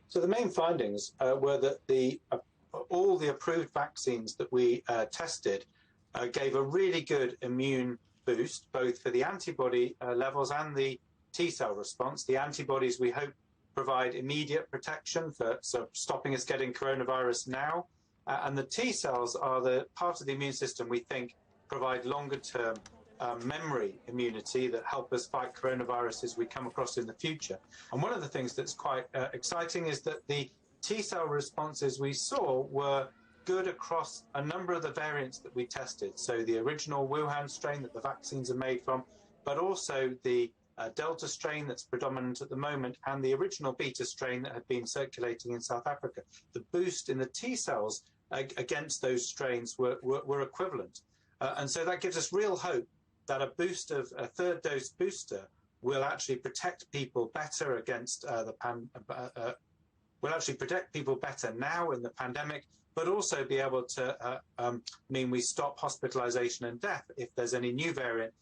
So the main findings were that all the approved vaccines that we tested gave a really good immune boost, both for the antibody levels and the T cell response. The antibodies, we hope, provide immediate protection for stopping us getting coronavirus now. And the T cells are the part of the immune system we think provide longer term memory immunity that help us fight coronavirus as we come across in the future. And one of the things that's quite exciting is that the T cell responses we saw were good across a number of the variants that we tested. So the original Wuhan strain that the vaccines are made from, but also the Delta strain that's predominant at the moment, and the original Beta strain that had been circulating in South Africa. The boost in the T cells against those strains were equivalent. And so that gives us real hope that a third dose booster will actually protect people better against will actually protect people better now in the pandemic, but also be able to mean we stop hospitalization and death if there's any new variant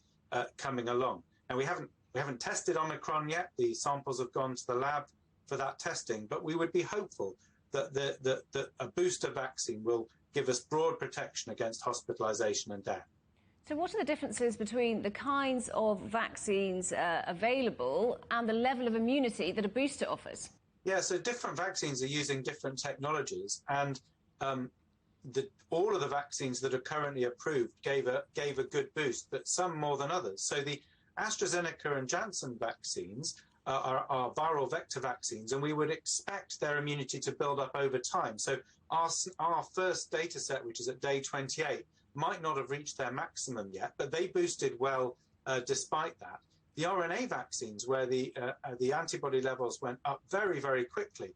coming along. Now, we haven't tested Omicron yet. The samples have gone to the lab for that testing, but we would be hopeful that a booster vaccine will give us broad protection against hospitalization and death. So what are the differences between the kinds of vaccines available and the level of immunity that a booster offers? Yeah, so different vaccines are using different technologies, and all of the vaccines that are currently approved gave a good boost, but some more than others. So the AstraZeneca and Janssen vaccines are viral vector vaccines, and we would expect their immunity to build up over time. So our first data set, which is at day 28, might not have reached their maximum yet, but they boosted well despite that. The RNA vaccines, where the antibody levels went up very, very quickly,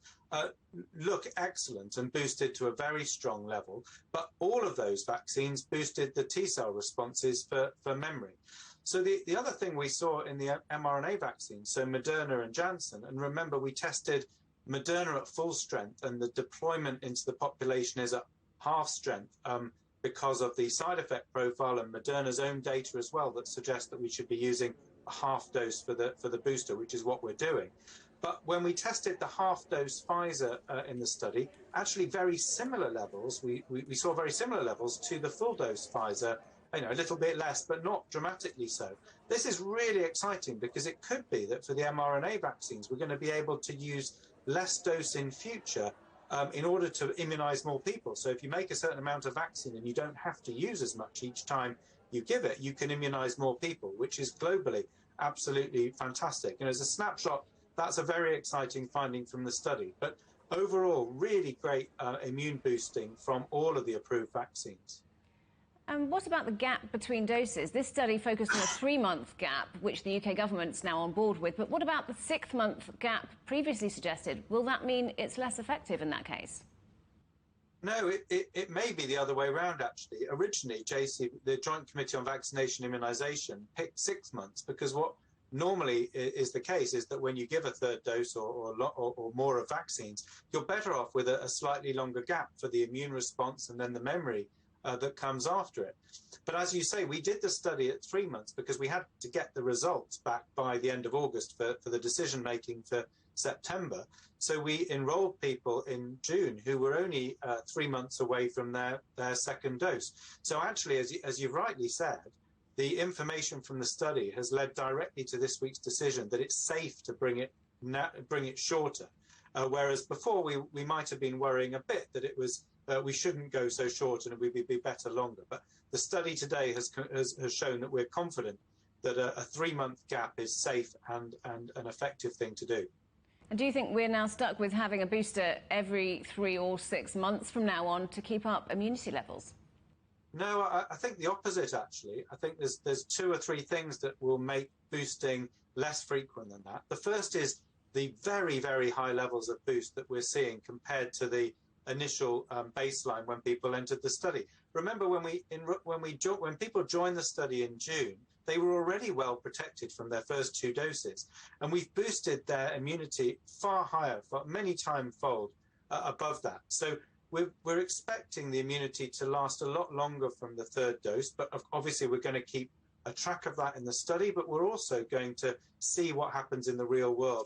look excellent and boosted to a very strong level. But all of those vaccines boosted the T cell responses for memory. So the other thing we saw in the mRNA vaccines, so Moderna and Janssen, and remember we tested Moderna at full strength, and the deployment into the population is at half strength because of the side effect profile and Moderna's own data as well that suggests that we should be using a half dose for the booster, which is what we're doing. But when we tested the half dose Pfizer in the study, actually very similar levels, we saw very similar levels to the full dose Pfizer, a little bit less, but not dramatically so. This is really exciting because it could be that for the mRNA vaccines, we're going to be able to use less dose in future in order to immunize more people. So if you make a certain amount of vaccine and you don't have to use as much each time you give it, you can immunize more people, which is globally absolutely fantastic. And as a snapshot, that's a very exciting finding from the study. But overall, really great immune boosting from all of the approved vaccines. And what about the gap between doses? This study focused on a 3-month gap, which the UK government's now on board with. But what about the 6-month gap previously suggested? Will that mean it's less effective in that case? No, it may be the other way around, actually. Originally, the Joint Committee on Vaccination and Immunisation picked 6 months because what normally is the case is that when you give a third dose or more of vaccines, you're better off with a slightly longer gap for the immune response and then the memory that comes after it. But as you say, we did the study at 3 months because we had to get the results back by the end of August for the decision making for September. So we enrolled people in June who were only 3 months away from their second dose. So actually, as you've rightly said, the information from the study has led directly to this week's decision that it's safe to bring it shorter. Whereas before we might have been worrying a bit that it was we shouldn't go so short and we'd be better longer. But the study today has shown that we're confident that a 3-month gap is safe and an effective thing to do. And do you think we're now stuck with having a booster every 3 or 6 months from now on to keep up immunity levels? No, I think the opposite, actually. I think there's 2 or 3 things that will make boosting less frequent than that. The first is the very, very high levels of boost that we're seeing compared to the initial baseline when people entered the study. Remember, when people joined the study in June, they were already well protected from their first 2 doses, and we've boosted their immunity far higher, many timefold above that. So we're expecting the immunity to last a lot longer from the third dose, but obviously we're going to keep a track of that in the study, but we're also going to see what happens in the real world